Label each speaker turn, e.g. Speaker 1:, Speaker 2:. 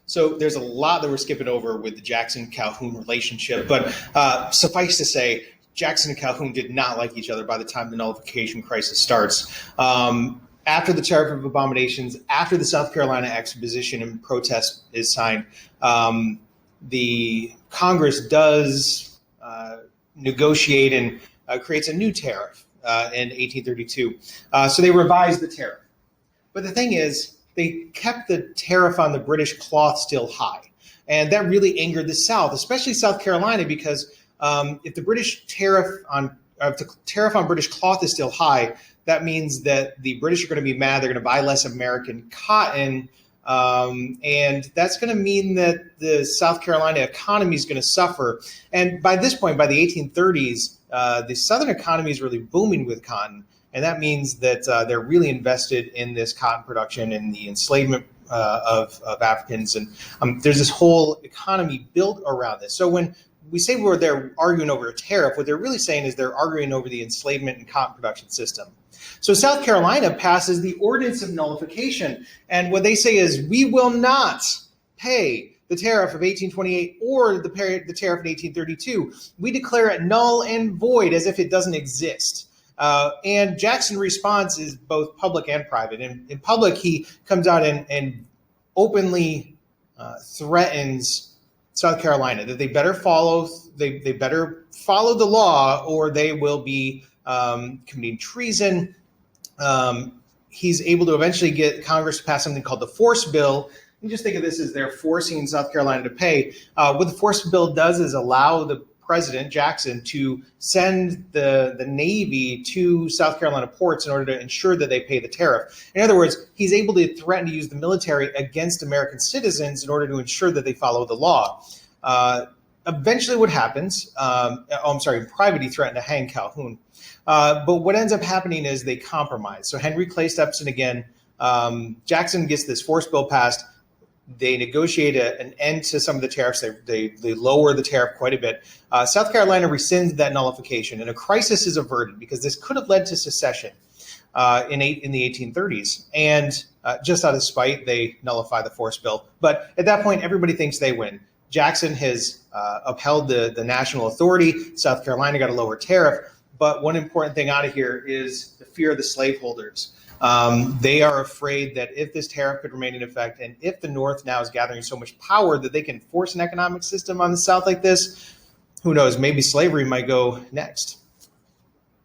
Speaker 1: So there's a lot that we're skipping over with the Jackson-Calhoun relationship, but suffice to say, Jackson and Calhoun did not like each other by the time the nullification crisis starts. After the Tariff of Abominations, after the South Carolina exposition and protest is signed, the Congress does negotiate and creates a new tariff in 1832. So they revised the tariff. But the thing is, they kept the tariff on the British cloth still high. And that really angered the South, especially South Carolina, because if the British tariff on British cloth is still high, that means that the British are going to be mad. They're going to buy less American cotton. And that's going to mean that the South Carolina economy is going to suffer. And by this point, by the 1830s, the Southern economy is really booming with cotton. And that means that they're really invested in this cotton production and the enslavement of Africans. And there's this whole economy built around this. So when we say they're arguing over a tariff, what they're really saying is they're arguing over the enslavement and cotton production system. So South Carolina passes the Ordinance of Nullification. And what they say is, we will not pay the tariff of 1828 or the tariff of 1832. We declare it null and void, as if it doesn't exist. And Jackson response is both public and private. In public, he comes out and openly threatens South Carolina that they better follow the law, or they will be committing treason. He's able to eventually get Congress to pass something called the Force Bill. You just think of this as they're forcing South Carolina to pay. What the Force Bill does is allow the President Jackson to send the Navy to South Carolina ports in order to ensure that they pay the tariff. In other words, he's able to threaten to use the military against American citizens in order to ensure that they follow the law. Eventually what happens, in private, he threatened to hang Calhoun. But what ends up happening is they compromise. So Henry Clay steps in again. Jackson gets this Force Bill passed. They negotiate an end to some of the tariffs. They lower the tariff quite a bit. South Carolina rescinds that nullification, and a crisis is averted because this could have led to secession in the 1830s. And just out of spite, they nullify the Force Bill. But at that point, everybody thinks they win. Jackson has upheld the national authority. South Carolina got a lower tariff. But one important thing out of here is the fear of the slaveholders. They are afraid that if this tariff could remain in effect, and if the North now is gathering so much power that they can force an economic system on the South like this, who knows, maybe slavery might go next.